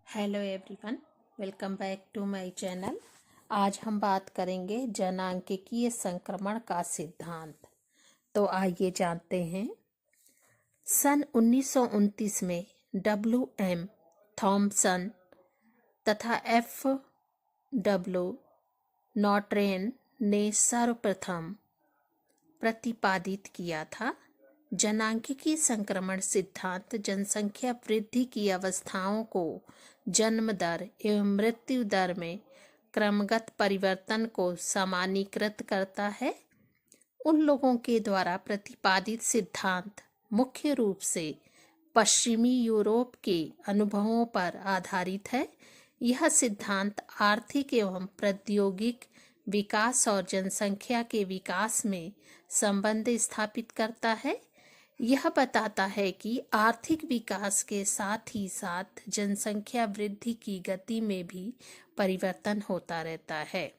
Hello everyone, welcome back to my channel. आज हम बात करेंगे जनांकीय संक्रमण का सिद्धांत। तो आइए जानते हैं। सन 1929 में W.M. थॉमसन तथा F.W. नॉटरेन ने सर्वप्रथम प्रतिपादित किया था। जनांकीय संक्रमण सिद्धांत जनसंख्या वृद्धि की अवस्थाओं को जन्म दर एवं मृत्यु दर में क्रमगत परिवर्तन को सामान्यीकृत करता है। उन लोगों के द्वारा प्रतिपादित सिद्धांत मुख्य रूप से पश्चिमी यूरोप के अनुभवों पर आधारित है। यह सिद्धांत आर्थिक एवं प्रौद्योगिक विकास और जनसंख्या के विकास में संबंध स्थापित करता है। यह बताता है कि आर्थिक विकास के साथ ही साथ जनसंख्या वृद्धि की गति में भी परिवर्तन होता रहता है।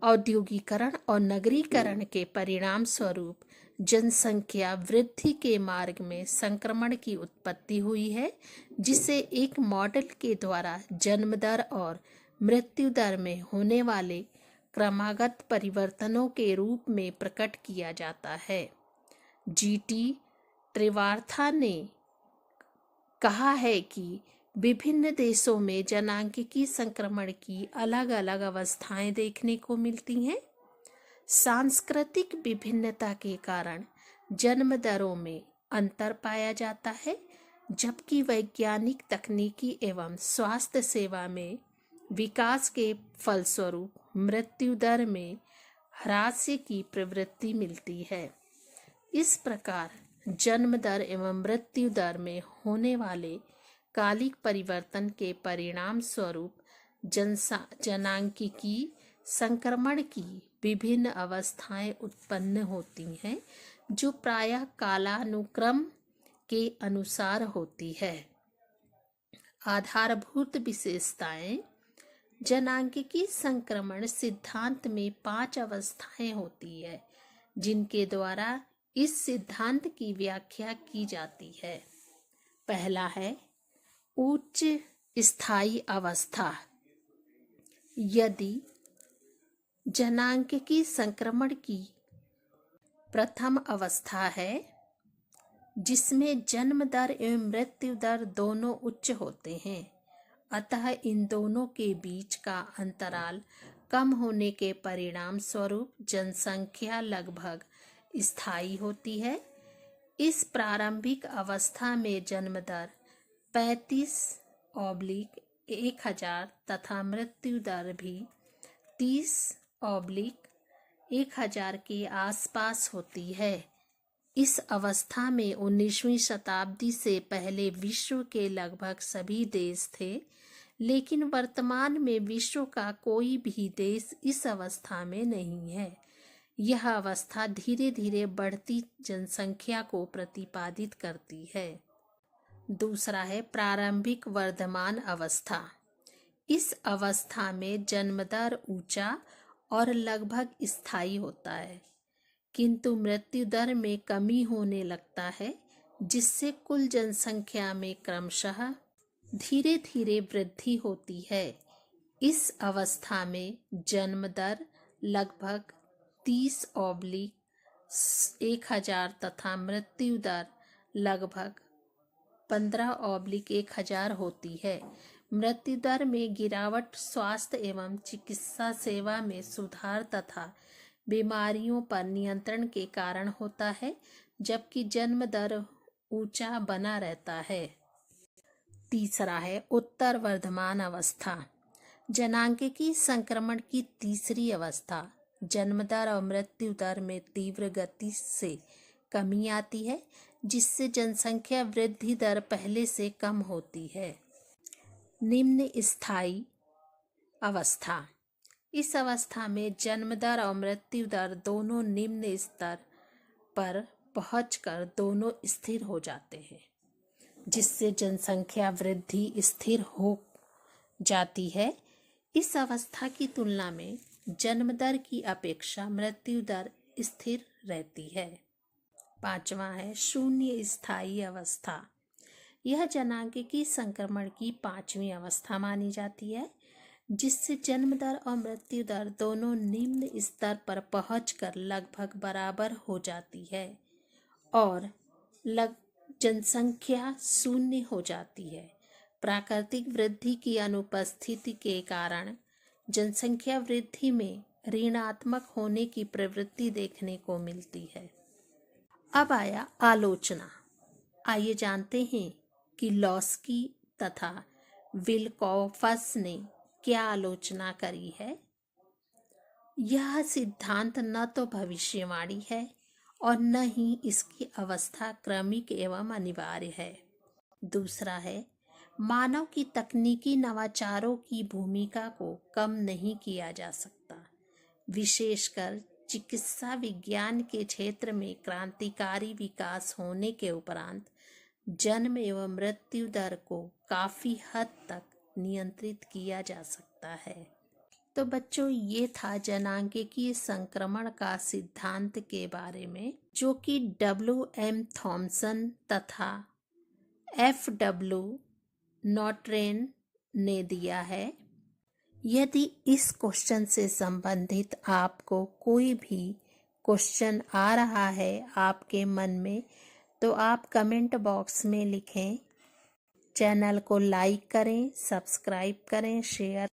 औद्योगिकरण और नगरीकरण के परिणाम स्वरूप जनसंख्या वृद्धि के मार्ग में संक्रमण की उत्पत्ति हुई है, जिसे एक मॉडल के द्वारा जन्म दर और मृत्यु दर में होने वाले क्रमागत परिवर्तनों के रूप में प्रकट किया जाता है। G.T. त्रिवार्था ने कहा है कि विभिन्न देशों में जनांकीय संक्रमण की अलग अलग अवस्थाएं देखने को मिलती हैं। सांस्कृतिक विभिन्नता के कारण जन्म दरों में अंतर पाया जाता है, जबकि वैज्ञानिक तकनीकी एवं स्वास्थ्य सेवा में विकास के फलस्वरूप मृत्यु दर में ह्रास की प्रवृत्ति मिलती है। इस प्रकार जन्म दर एवं मृत्यु दर में होने वाले कालिक परिवर्तन के परिणाम स्वरूप जनांकीय संक्रमण की विभिन्न अवस्थाएं उत्पन्न होती हैं, जो प्रायः कालानुक्रम के अनुसार होती है। आधारभूत विशेषताएं। जनांकीय संक्रमण सिद्धांत में 5 अवस्थाएं होती है, जिनके द्वारा इस सिद्धांत की व्याख्या की जाती है। पहला है उच्च स्थायी अवस्था। यदि जनांकीय संक्रमण की प्रथम अवस्था है, जिसमें जन्म दर एवं मृत्यु दर दोनों उच्च होते हैं, अतः इन दोनों के बीच का अंतराल कम होने के परिणाम स्वरूप जनसंख्या लगभग स्थायी होती है। इस प्रारंभिक अवस्था में जन्म दर 35/1000 तथा मृत्यु दर भी 30/1000 के आसपास होती है। इस अवस्था में 19वीं शताब्दी से पहले विश्व के लगभग सभी देश थे, लेकिन वर्तमान में विश्व का कोई भी देश इस अवस्था में नहीं है। यह अवस्था धीरे धीरे बढ़ती जनसंख्या को प्रतिपादित करती है। दूसरा है प्रारंभिक वर्धमान अवस्था। इस अवस्था में जन्म दर ऊंचा और लगभग स्थायी होता है, किंतु मृत्यु दर में कमी होने लगता है, जिससे कुल जनसंख्या में क्रमशः धीरे धीरे वृद्धि होती है। इस अवस्था में जन्म दर लगभग 30/1000 तथा मृत्यु दर लगभग 15/1000 होती है। मृत्यु दर में गिरावट स्वास्थ्य एवं चिकित्सा सेवा में सुधार तथा बीमारियों पर नियंत्रण के कारण होता है, जबकि जन्म दर ऊंचा बना रहता है। तीसरा है उत्तर वर्धमान अवस्था। जनांकीय संक्रमण की तीसरी अवस्था जन्म दर और मृत्यु दर में तीव्र गति से कमी आती है, जिससे जनसंख्या वृद्धि दर पहले से कम होती है। निम्न स्थायी अवस्था। इस अवस्था में जन्म दर और मृत्यु दर दोनों निम्न स्तर पर पहुंचकर दोनों स्थिर हो जाते हैं, जिससे जनसंख्या वृद्धि स्थिर हो जाती है। इस अवस्था की तुलना में जन्म दर की अपेक्षा मृत्यु दर स्थिर रहती है। 5वां है शून्य स्थायी अवस्था। यह जनांगीय संक्रमण की 5वीं अवस्था मानी जाती है, जिससे जन्म दर और मृत्यु दर दोनों निम्न स्तर पर पहुंचकर लगभग बराबर हो जाती है और जनसंख्या शून्य हो जाती है। प्राकृतिक वृद्धि की अनुपस्थिति के कारण जनसंख्या वृद्धि में ऋणात्मक होने की प्रवृत्ति देखने को मिलती है। अब आया आलोचना। आइए जानते हैं कि लॉस्की तथा विल्कोफस ने क्या आलोचना करी है। यह सिद्धांत न तो भविष्यवाणी है और न ही इसकी अवस्था क्रमिक एवं अनिवार्य है। दूसरा है, मानव की तकनीकी नवाचारों की भूमिका को कम नहीं किया जा सकता। विशेषकर चिकित्सा विज्ञान के क्षेत्र में क्रांतिकारी विकास होने के उपरांत जन्म एवं मृत्यु दर को काफ़ी हद तक नियंत्रित किया जा सकता है। तो बच्चों, ये था जनांगीय संक्रमण का सिद्धांत के बारे में, जो कि W.M. थॉमसन तथा F.W. नॉटरेन ने दिया है। यदि इस क्वेश्चन से संबंधित आपको कोई भी क्वेश्चन आ रहा है आपके मन में, तो आप कमेंट बॉक्स में लिखें। चैनल को लाइक करें, सब्सक्राइब करें, शेयर